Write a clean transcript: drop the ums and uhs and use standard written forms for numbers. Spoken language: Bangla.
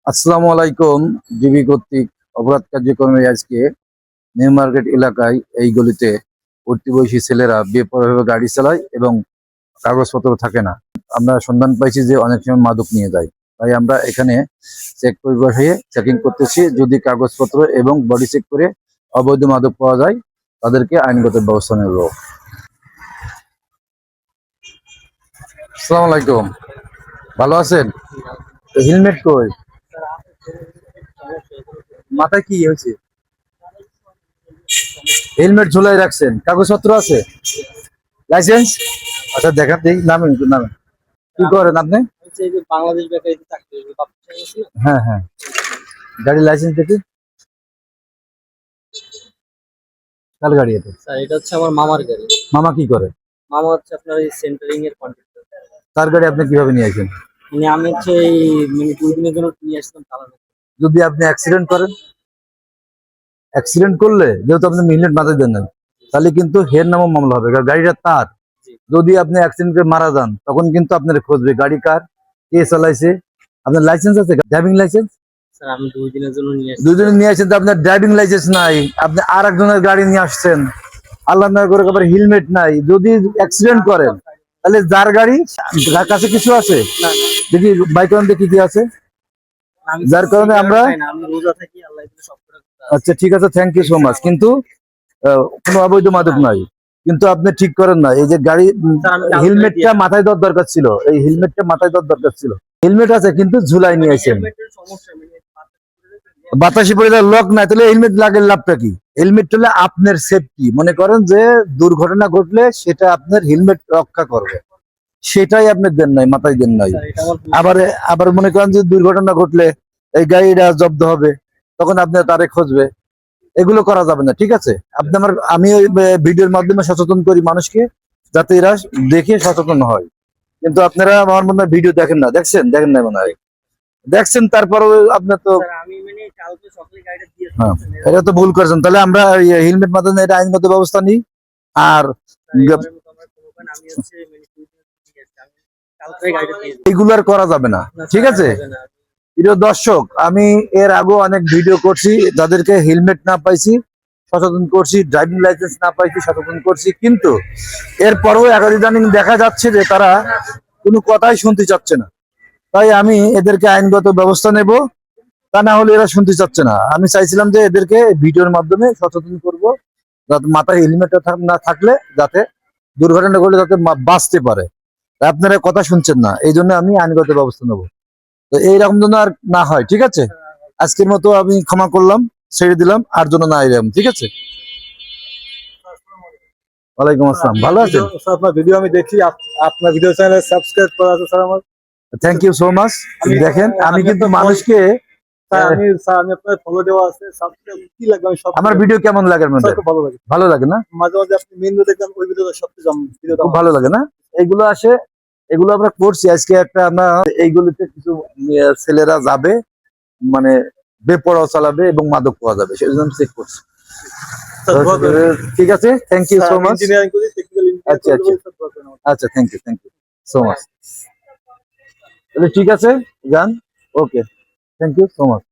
আসসালামু আলাইকুম। ডিবি কর্তৃক অপরাধ কার্যক্রমে আজকে নিউ মার্কেট এলাকায় এই গলিতে প্রতিবয়সী ছেলেরা বেপরোয়াভাবে গাড়ি চালায় এবং কাগজপত্র থাকে না। আমরা সন্ধান পাইছি যে অনেক সময় মাদক নিয়ে যায়, তাই আমরা এখানে চেক করে বসিয়ে চেকিং করতেছি। যদি কাগজপত্র এবং বডি চেক করে অবৈধ মাদক পাওয়া যায় তাদেরকে আইনগত ব্যবস্থা নেব। আসসালামু আলাইকুম, ভালো আছেন? হেলমেট কই? মাথায় কি হয়েছে? হেলমেট ঝুলাই রাখছেন, কাগজপত্র আছে? লাইসেন্স? আচ্ছা দেখান দেখি, নামেন একটু নামেন। কি করেন আপনি? বাংলাদেশ বেকারিতে চাকরি করি। হ্যাঁ হ্যাঁ, গাড়ি লাইসেন্স দেখি। কার গাড়ি এটা? স্যার এটা হচ্ছে আমার মামার গাড়ি। মামা কি করে? মামা হচ্ছে আপনার এই সেন্টারিং এর কন্ট্রাক্টর। তার গাড়ি আপনি কিভাবে নিয়ে আসেন? মানে আমি হচ্ছে এই 2 দিনের জন্য নিয়ে আসলাম চালানো। যদি আপনি অ্যাক্সিডেন্ট করেন, অ্যাক্সিডেন্ট করলে যেহেতু আপনি হেলমেট মাথায় দেন নাই, তাহলে কিন্তু হের নামও মামলা হবে, কারণ গাড়িটা তার। জি। যদি আপনি অ্যাক্সিডেন্ট করে মারা যান তখন কিন্তু আপনার খুঁজবে গাড়ি কার, কে চালাইছে। আপনার লাইসেন্স আছে, ড্রাইভিং লাইসেন্স? স্যার আমি 2 দিনের জন্য নিয়ে আসছি। দুজনে নিয়ে আসছেন তো আপনার ড্রাইভিং লাইসেন্স নাই, আপনি আর একজনের গাড়ি নিয়ে আসছেন, আল্লাহ না করে আবার হেলমেট নাই। যদি অ্যাক্সিডেন্ট করেন তাহলে যার গাড়ি, যার কাছে কিছু আছে না, দেখি বাইক কি কি আছে, আমি যার কারণে আমরা। খাই না, আমি রোজা থাকি, আল্লাহ দিলে সব করে দেয়। আচ্ছা ঠিক আছে, থ্যাংক ইউ সো মাচ। কিন্তু কোনো অবৈধ মাদক নাই, কিন্তু আপনি ঠিক করেন না। এই যে গাড়ি, স্যার আমি কালকে হেলমেটটা দিয়ে- মাথায় দেওয়ার দরকার ছিল, এই হেলমেটটা মাথায় দেওয়ার দরকার ছিল। হেলমেট আছে কিন্তু ঝুলাই নিয়ে আসেন। হেলমেটের সমস্যা বাতাসে পড়ে লক নাই, তাহলে হেলমেট লাগে লাভটা কি? হেলমেট হলে আপনার সেফটি, মনে করেন যে দুর্ঘটনা ঘটলে সেটা আপনার হেলমেট রক্ষা করবে, সেটাই আপনি দেন নাই, মাথায় দেন নাই। স্যার এটা আমার আবার আবার মনে করেন যে দুর্ঘটনা ঘটলে এই গাড়িটা জব্দ হবে, তখন আপনি তারে খুঁজবে। এগুলো করা যাবে না, ঠিক আছে? আপনি আমি ওই ভিডিওর মাধ্যমে সচেতন করি মানুষকে, যাতে এরা দেখে সচেতন হয়। কিন্তু আপনারা আমার মনে হয় ভিডিও দেখেন না, দেখেন না মনে হয়, দেখছেন তারপরেও আপনার তো। স্যার আমি কালকে সকালে গাড়িটা দিয়েছি। হ্যাঁ, এটা তো ভুল করেছেন। তাহলে আমরা হেলমেট মাথায় নিয়ে এটা আইনগত ব্যবস্থা নিই। আর এবারের মতো আমার কোনো কারণে আমি হচ্ছে 2 দিনের জন্য নিয়ে আসছি। আমি কালকে গাড়িটা দিয়ে দিই। এগুলো আর করা যাবে না, না, ঠিক স্যার, আছে? হবে না। প্রিয় দর্শক, আমি এর আগেও অনেক ভিডিও করছি, যাদেরকে হেলমেট না পাইছি সচেতন করছি, ড্রাইভিং লাইসেন্স না পাইছি সচেতন করছি, কিন্তু এরপরেও ইদানিং দেখা যাচ্ছে যে তারা কোনো কথাই শুনতে চাচ্ছে না। তাই আমি এদেরকে আইনগত ব্যবস্থা নেব, তা না হলে এরা শুনতে চাচ্ছে না। আমি চাইছিলাম যে এদেরকে ভিডিওর মাধ্যমে সচেতন করব, যাতে মাথায় হেলমেট না থাকলে যাতে দুর্ঘটনা ঘটলে যাতে বাঁচতে পারে। তা আপনারা কথা শুনছেন না, এই জন্য আমি আইনগত ব্যবস্থা নেব। তো এইরকম যেন আর না হয়, ঠিক আছে? আজকের মতো আমি ক্ষমা করলাম, ছেড়ে দিলাম, আর জন্য না এরকম, ঠিক আছে? ওয়ালাইকুম আসসালাম, ভালো আছেন? আপনার ভিডিও আমি দেখি, আপনার ভিডিও চ্যানেলে সাবস্ক্রাইব করা আছে স্যার আমার। Thank you so much. দেখেন আমি কিন্তু মানুষকে, স্যার আমি আপনার ফলো দেওয়া আছে, সাবস্ক্রাইব কি লাগবে আমি সব আমার ভিডিও কেমন লাগে আপনাদের? খুব ভালো লাগে। ভালো লাগে না? মাঝে মাঝে আপনি মেন দেখবেন, ওই ভিডিওটা সবচেয়ে ভিডিওটা খুব ভালো লাগে না? এগুলো আসে, এগুলো আমরা করছি। আজকে একটা আমরা এইগুলিতে কিছু ছেলেরা যাবে, মানে বেপরোয়া চালাবে এবং মাদক পাওয়া যাবে, সেজন্য আমি চেক করছি। ঠিক আছে, thank you so much. Engineering করি, টেকনিক্যাল আচ্ছা আচ্ছা ইঞ্জিনিয়ারিং। আচ্ছা, থ্যাংক ইউ সো মাচ। তাহলে ঠিক আছে, যান। ওকে, থ্যাংক ইউ সো মাচ।